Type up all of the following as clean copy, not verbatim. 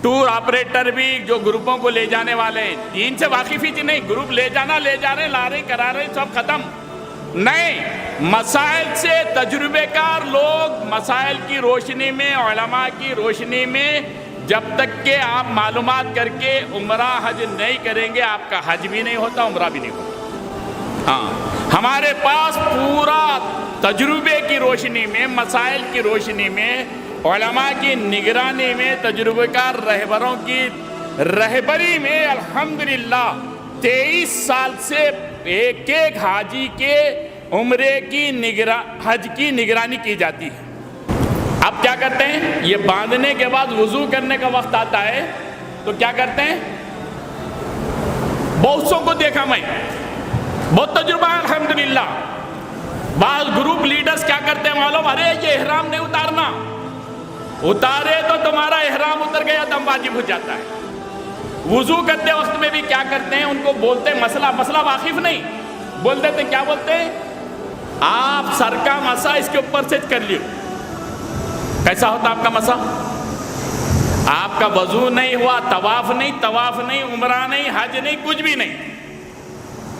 Tour operator بھی جو گروپوں کو لے جانے والے ہیں، دین سے واقف ہی نہیں، گروپ لے جانا، لے جا رہے، لا رہے، کرا رہے، سب ختم نہیں۔ مسائل سے تجربے کار لوگ مسائل کی روشنی میں، علماء کی روشنی میں، جب تک کہ آپ معلومات کر کے عمرہ حج نہیں کریں گے، آپ کا حج بھی نہیں ہوتا، عمرہ بھی نہیں ہوتا۔ ہاں، ہمارے پاس پورا تجربے کی روشنی میں، مسائل کی روشنی میں، علماء کی نگرانی میں، تجربے کار رہبروں کی رہبری میں الحمدللہ 23 سال سے ایک ایک حاجی کے عمرے کی حج کی نگرانی کی جاتی ہے۔ اب کیا کرتے ہیں؟ یہ باندھنے کے بعد وضو کرنے کا وقت آتا ہے تو کیا کرتے ہیں؟ بہت سو کو دیکھا میں، بہت تجربہ ہے الحمدللہ۔ بعض گروپ لیڈرز کیا کرتے ہیں معلوم؟ ارے یہ احرام نہیں اتارنا، اتارے تو تمہارا احرام اتر گیا، دم واجب ہو جاتا ہے۔ وضو کرتے وقت میں بھی کیا کرتے ہیں؟ ان کو بولتے ہیں مسئلہ واقف نہیں، بول دیتے کیا بولتے ہیں؟ آپ سر کا مسا اس کے اوپر سے کر لیو۔ کیسا ہوتا آپ کا مسا؟ آپ کا وضو نہیں ہوا، طواف نہیں، عمرہ نہیں، حج نہیں، کچھ بھی نہیں۔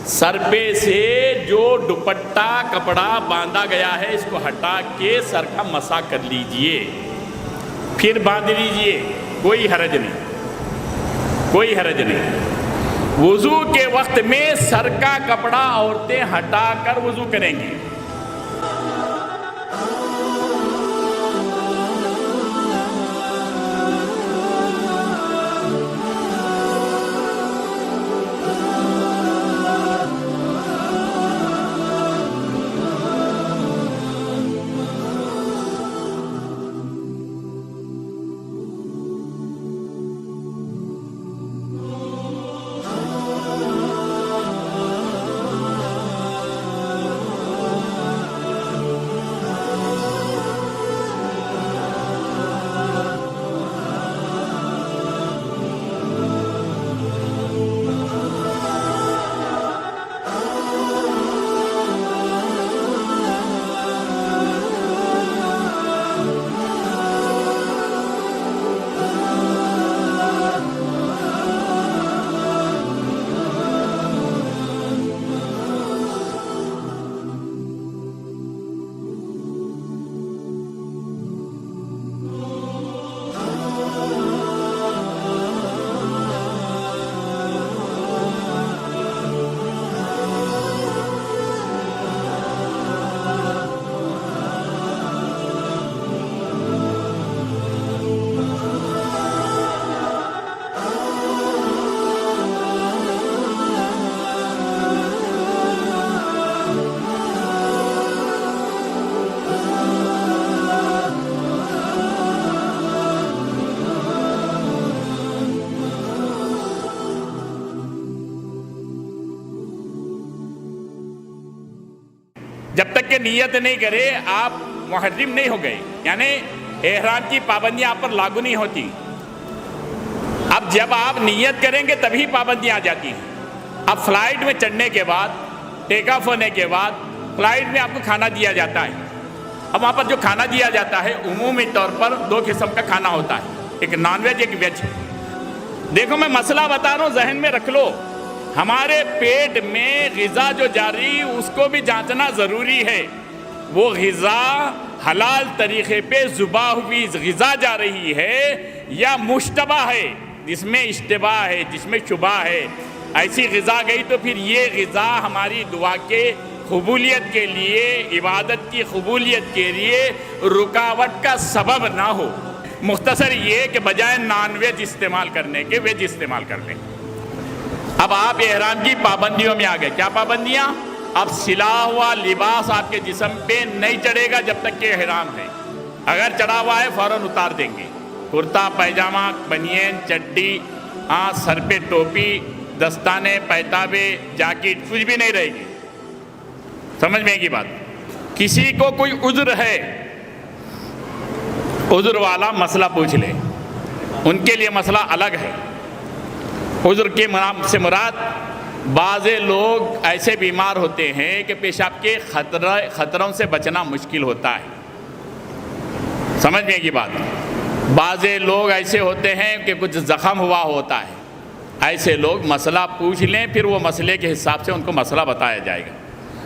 سر پہ سے جو دوپٹہ کپڑا باندھا گیا ہے اس کو ہٹا کے سر کا مسا کر لیجئے، پھر باندھ لیجئے، کوئی حرج نہیں، کوئی حرج نہیں۔ وضو کے وقت میں سر کا کپڑا عورتیں ہٹا کر وضو کریں گی۔ جب تک کہ نیت نہیں کرے آپ محرم نہیں ہو گئے، یعنی احرام کی پابندیاں آپ پر لاگو نہیں ہوتی۔ اب جب آپ نیت کریں گے تبھی پابندیاں آ جاتی ہیں۔ اب فلائٹ میں چڑھنے کے بعد، ٹیک آف ہونے کے بعد فلائٹ میں آپ کو کھانا دیا جاتا ہے۔ اب وہاں پر جو کھانا دیا جاتا ہے عمومی طور پر 2 قسم کا کھانا ہوتا ہے، ایک نان ویج، ایک ویج۔ دیکھو میں مسئلہ بتا رہا ہوں، ذہن میں رکھ لو، ہمارے پیٹ میں غذا جو جاری اس کو بھی جانچنا ضروری ہے۔ وہ غذا حلال طریقے پہ ذبح ہوئی غذا جا رہی ہے یا مشتبہ ہے، جس میں اشتباہ ہے، جس میں شبہ ہے، ایسی غذا گئی تو پھر یہ غذا ہماری دعا کے قبولیت کے لیے، عبادت کی قبولیت کے لیے رکاوٹ کا سبب نہ ہو۔ مختصر یہ کہ بجائے نان ویج استعمال کرنے کے ویج استعمال کر لیں۔ اب آپ احرام کی پابندیوں میں آ گئے۔ کیا پابندیاں؟ اب سلا ہوا لباس آپ کے جسم پہ نہیں چڑھے گا جب تک کہ احرام ہے۔ اگر چڑھا ہوا ہے فوراً اتار دیں گے۔ کرتا پائجامہ، بنین، چڈی، سر پہ ٹوپی، دستانے، پیتابے، جاکٹ، کچھ بھی نہیں رہے گی۔ سمجھ میں کی بات؟ کسی کو کوئی عذر ہے، عذر والا مسئلہ پوچھ لے، ان کے لیے مسئلہ الگ ہے۔ عذر کے سے مراد بعض لوگ ایسے بیمار ہوتے ہیں کہ پیشاب کے خطروں سے بچنا مشکل ہوتا ہے۔ سمجھ میں کی بات؟ بعض لوگ ایسے ہوتے ہیں کہ کچھ زخم ہوا ہوتا ہے، ایسے لوگ مسئلہ پوچھ لیں، پھر وہ مسئلے کے حساب سے ان کو مسئلہ بتایا جائے گا۔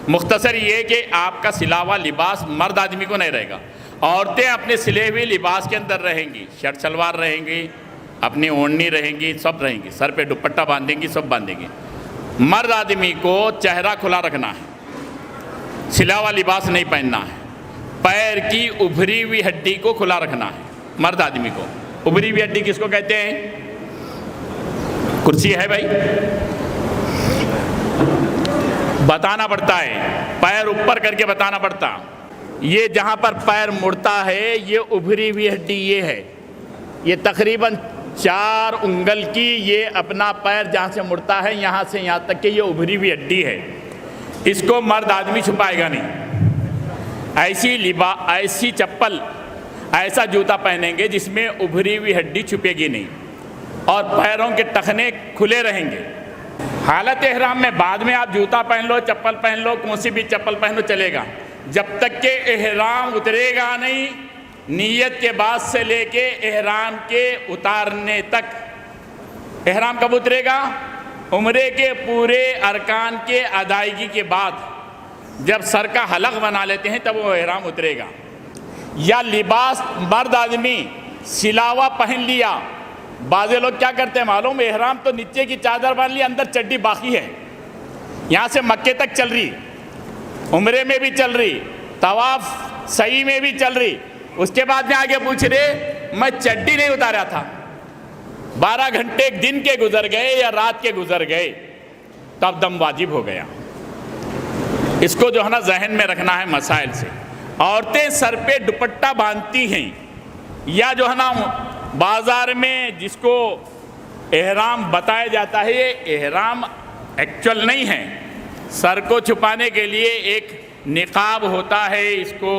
مختصر یہ کہ آپ کا سلا ہوا لباس مرد آدمی کو نہیں رہے گا، عورتیں اپنے سلے ہوئے لباس کے اندر رہیں گی، شرٹ شلوار رہیں گی، اپنی اوڑھنی رہیں گی، سب رہیں گی، سر پہ دوپٹہ باندھیں گی، سب باندھیں گی۔ مرد آدمی کو چہرہ کھلا رکھنا ہے، سلا ہوا لباس نہیں پہننا ہے، پیر کی ابھری ہوئی ہڈی کو کھلا رکھنا ہے مرد آدمی کو۔ ابھری ہوئی ہڈی کس کو کہتے ہیں؟ کرسی ہے بھائی، بتانا پڑتا ہے، پیر اوپر کر کے بتانا پڑتا۔ یہ جہاں پر پیر مڑتا ہے یہ ابھری ہوئی ہڈی یہ ہے، یہ تقریباً 4 انگل کی یہ اپنا پیر جہاں سے مڑتا ہے یہاں سے یہاں تک کہ یہ ابھری ہوئی ہڈی ہے، اس کو مرد آدمی چھپائے گا نہیں۔ ایسی چپل، ایسا جوتا پہنیں گے جس میں ابھری ہوئی ہڈی چھپے گی نہیں اور پیروں کے ٹخنے کھلے رہیں گے۔ حالت احرام میں بعد میں آپ جوتا پہن لو، چپل پہن لو، کون سی بھی چپل پہن لو چلے گا، جب تک کہ احرام اترے گا نہیں، نیت کے بعد سے لے کے احرام کے اتارنے تک۔ احرام کب اترے گا؟ عمرے کے پورے ارکان کے ادائیگی کے بعد، جب سر کا حلق بنا لیتے ہیں تب وہ احرام اترے گا۔ یا لباس مرد آدمی سلاوا پہن لیا، بعض لوگ کیا کرتے ہیں معلوم؟ احرام تو نیچے کی چادر باندھ لی، اندر چڈی باقی ہے، یہاں سے مکے تک چل رہی، عمرے میں بھی چل رہی، طواف سعی میں بھی چل رہی، اس کے بعد میں آگے پوچھ رہے میں چڈی نہیں اتارا تھا، 12 گھنٹے دن کے گزر گئے یا رات کے گزر گئے، تب دم واجب ہو گیا۔ اس کو جو ہے نا ذہن میں رکھنا ہے مسائل سے۔ عورتیں سر پہ دوپٹہ باندھتی ہیں، یا جو ہے نا بازار میں جس کو احرام بتایا جاتا ہے، یہ احرام ایکچول نہیں ہے، سر کو چھپانے کے لیے ایک نقاب ہوتا ہے، اس کو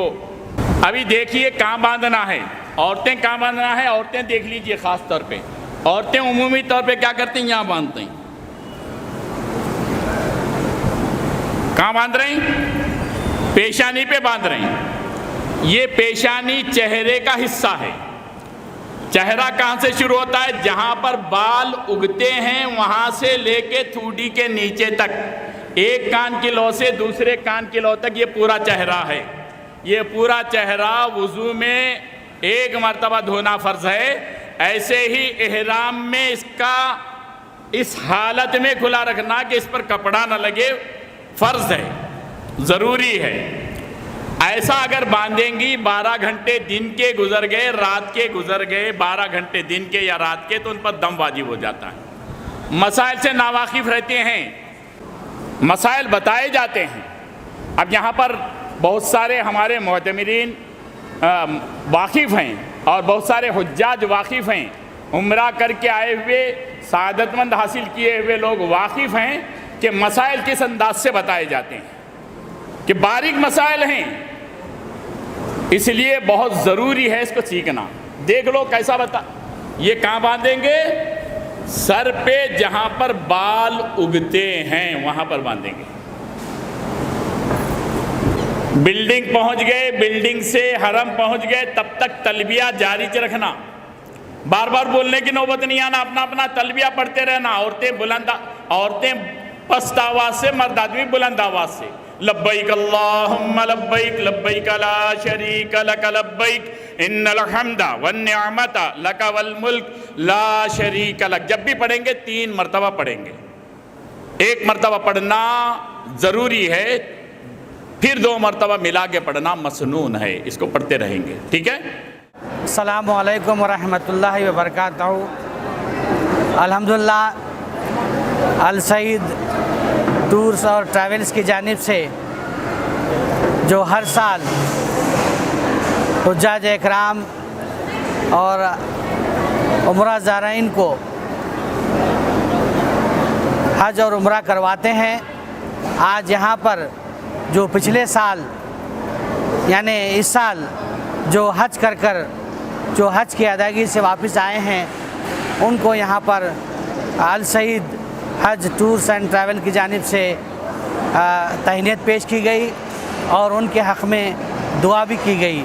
ابھی دیکھیے کہاں باندھنا ہے، عورتیں کہاں باندھنا ہے، عورتیں دیکھ لیجئے خاص طور پہ، عورتیں عمومی طور پہ کیا کرتی ہیں؟ یہاں باندھتے ہیں۔ کہاں باندھ رہے ہیں؟ پیشانی پہ باندھ رہے ہیں۔ یہ پیشانی چہرے کا حصہ ہے۔ چہرہ کہاں سے شروع ہوتا ہے؟ جہاں پر بال اگتے ہیں وہاں سے لے کے تھوڑی کے نیچے تک، ایک کان کی لو سے دوسرے کان کی لو تک یہ پورا چہرہ ہے۔ یہ پورا چہرہ وضو میں 1 مرتبہ دھونا فرض ہے، ایسے ہی احرام میں اس کا اس حالت میں کھلا رکھنا کہ اس پر کپڑا نہ لگے فرض ہے، ضروری ہے۔ ایسا اگر باندھیں گی 12 گھنٹے دن کے گزر گئے، رات کے گزر گئے، 12 گھنٹے دن کے یا رات کے، تو ان پر دم واجب ہو جاتا ہے۔ مسائل سے ناواقف رہتے ہیں، مسائل بتائے جاتے ہیں۔ اب یہاں پر بہت سارے ہمارے معتمرین واقف ہیں اور بہت سارے حجاج واقف ہیں، عمرہ کر کے آئے ہوئے سعادت مند حاصل کیے ہوئے لوگ واقف ہیں کہ مسائل کس انداز سے بتائے جاتے ہیں، کہ باریک مسائل ہیں، اس لیے بہت ضروری ہے اس کو سیکھنا۔ دیکھ لو کیسا بتا، یہ کہاں باندھیں گے؟ سر پہ جہاں پر بال اگتے ہیں وہاں پر باندھیں گے۔ بلڈنگ پہنچ گئے، بلڈنگ سے حرم پہنچ گئے، تب تک تلبیہ جاری رکھنا، بار بار بولنے کی نوبت نہیں آنا، اپنا اپنا تلبیہ پڑھتے رہنا۔ عورتیں پست آواز سے، مرد آدمی بلند آواز سے، لبیک اللہم لبیک لبیک لا شریک لک لبیک ان الحمد والنعمت لک والملک لا شریک لک۔ جب بھی پڑھیں گے 3 مرتبہ پڑھیں گے، 1 مرتبہ پڑھنا ضروری ہے، پھر 2 مرتبہ ملا کے پڑھنا مسنون ہے، اس کو پڑھتے رہیں گے، ٹھیک ہے؟ السلام علیکم ورحمۃ اللہ وبرکاتہ۔ الحمدللہ السعید ٹورز اور ٹریولز کی جانب سے جو ہر سال حجاج اکرام اور عمرہ زائرین کو حج اور عمرہ کرواتے ہیں، آج یہاں پر جو پچھلے سال یعنی اس سال جو حج کر جو حج کی ادائیگی سے واپس آئے ہیں، ان کو یہاں پر السعید حج ٹورز اینڈ ٹریول کی جانب سے تہنیت پیش کی گئی اور ان کے حق میں دعا بھی کی گئی۔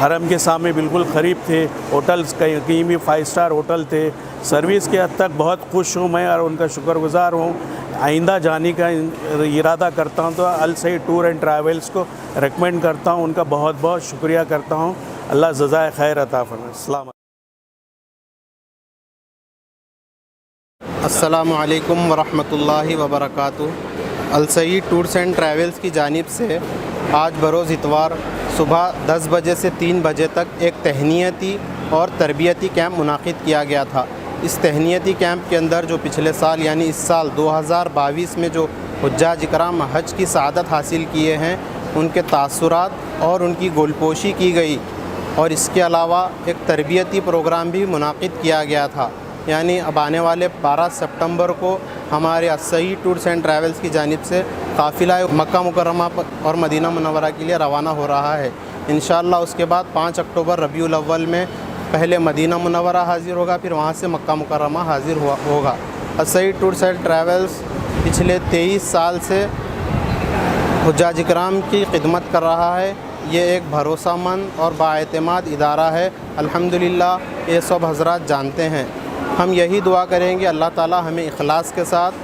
حرم کے سامنے بالکل قریب تھے، ہوٹلز کہیں بھی 5 اسٹار ہوٹل تھے. سروس کے حد تک بہت خوش ہوں میں اور ان کا شکر گزار ہوں. آئندہ جانے کا ارادہ کرتا ہوں تو السعید ٹور اینڈ ٹریولز کو ریکمینڈ کرتا ہوں. ان کا بہت بہت شکریہ کرتا ہوں. اللہ جزائے خیر عطا فرمائے. السلام علیکم. السلام علیکم ورحمۃ اللہ وبرکاتہ. السعید ٹورس اینڈ ٹریولز کی جانب سے آج بروز اتوار صبح 10 بجے سے 3 بجے تک ایک تہنیتی اور تربیتی کیمپ منعقد کیا گیا تھا. اس تہنیتی کیمپ کے اندر جو پچھلے سال یعنی اس سال 2022 میں جو حجاج اکرام حج کی سعادت حاصل کیے ہیں ان کے تاثرات اور ان کی گولپوشی کی گئی، اور اس کے علاوہ ایک تربیتی پروگرام بھی منعقد کیا گیا تھا. یعنی اب آنے والے 12 سپٹمبر کو ہمارے السعید ٹورس اینڈ ٹریولز کی جانب سے قافلہ مکہ مکرمہ اور مدینہ منورہ کے لیے روانہ ہو رہا ہے. انشاءاللہ اس کے بعد 5 اکتوبر ربیع الاول میں پہلے مدینہ منورہ حاضر ہوگا، پھر وہاں سے مکہ مکرمہ حاضر ہوگا. السعید ٹورس اینڈ ٹریولز پچھلے 23 سال سے حجاج اکرام کی خدمت کر رہا ہے. یہ ایک بھروسہ مند اور بااعتماد ادارہ ہے. الحمدللہ یہ سب حضرات جانتے ہیں. ہم یہی دعا کریں گے اللہ تعالی ہمیں اخلاص کے ساتھ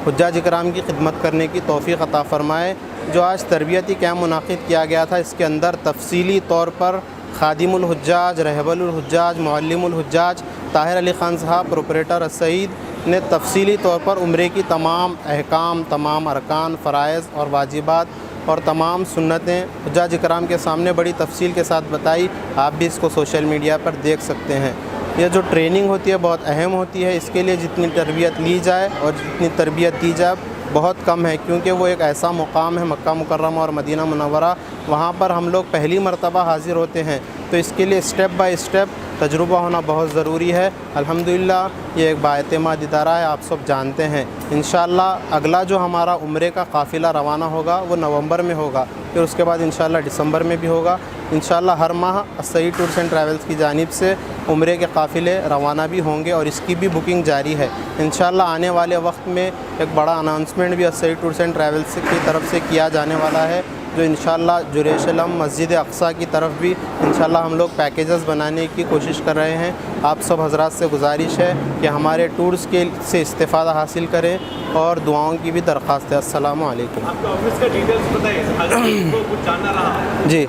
حجاج اکرام کی خدمت کرنے کی توفیق عطا فرمائے. جو آج تربیتی کیمپ منعقد کیا گیا تھا اس کے اندر تفصیلی طور پر خادم الحجاج، رہبر الحجاج، معلم الحجاج طاہر علی خان صاحب پروپریٹر السعید نے تفصیلی طور پر عمرے کی تمام احکام، تمام ارکان، فرائض اور واجبات اور تمام سنتیں حجاج اکرام کے سامنے بڑی تفصیل کے ساتھ بتائی. آپ بھی اس کو سوشل میڈیا پر دیکھ سکتے ہیں. یہ جو ٹریننگ ہوتی ہے بہت اہم ہوتی ہے. اس کے لیے جتنی تربیت لی جائے اور جتنی تربیت دی جائے بہت کم ہے، کیونکہ وہ ایک ایسا مقام ہے مکہ مکرمہ اور مدینہ منورہ، وہاں پر ہم لوگ پہلی مرتبہ حاضر ہوتے ہیں. تو اس کے لیے اسٹیپ بائی اسٹیپ تجربہ ہونا بہت ضروری ہے. الحمدللہ یہ ایک بااعتماد ادارہ ہے، آپ سب جانتے ہیں. انشاءاللہ اگلا جو ہمارا عمرے کا قافلہ روانہ ہوگا وہ نومبر میں ہوگا، پھر اس کے بعد انشاءاللہ دسمبر میں بھی ہوگا. انشاءاللہ ہر ماہ السعید ٹورس اینڈ ٹریولز کی جانب سے عمرے کے قافلے روانہ بھی ہوں گے اور اس کی بھی بکنگ جاری ہے. انشاءاللہ آنے والے وقت میں ایک بڑا اناؤنسمنٹ بھی السعید ٹورس اینڈ ٹریولز کی طرف سے کیا جانے والا ہے، جو انشاءاللہ جیروسلم مسجد اقصیٰ کی طرف بھی انشاءاللہ ہم لوگ پیکیجز بنانے کی کوشش کر رہے ہیں. آپ سب حضرات سے گزارش ہے کہ ہمارے ٹورز کے سے استفادہ حاصل کریں اور دعاؤں کی بھی درخواست ہے. السلام علیکم. آپ کا آفس کا ڈیٹیلز بتائیے، اگر کو کچھ جاننا رہا. جی،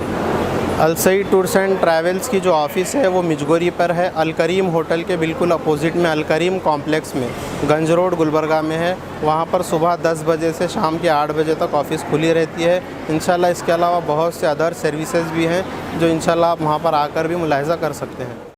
السعید ٹورس اینڈ ٹریولز کی جو آفس ہے وہ مجگوری پر ہے، الکریم ہوٹل کے بالکل اپوزٹ میں، الکریم کمپلیکس میں، گنج روڈ گلبرگہ میں ہے. وہاں پر صبح 10 بجے سے شام کے 8 بجے تک آفس کھلی رہتی ہے. انشاءاللہ اس کے علاوہ بہت سے ادر سروسز بھی ہیں جو انشاءاللہ آپ وہاں پر آ کر بھی ملاحظہ کر سکتے ہیں.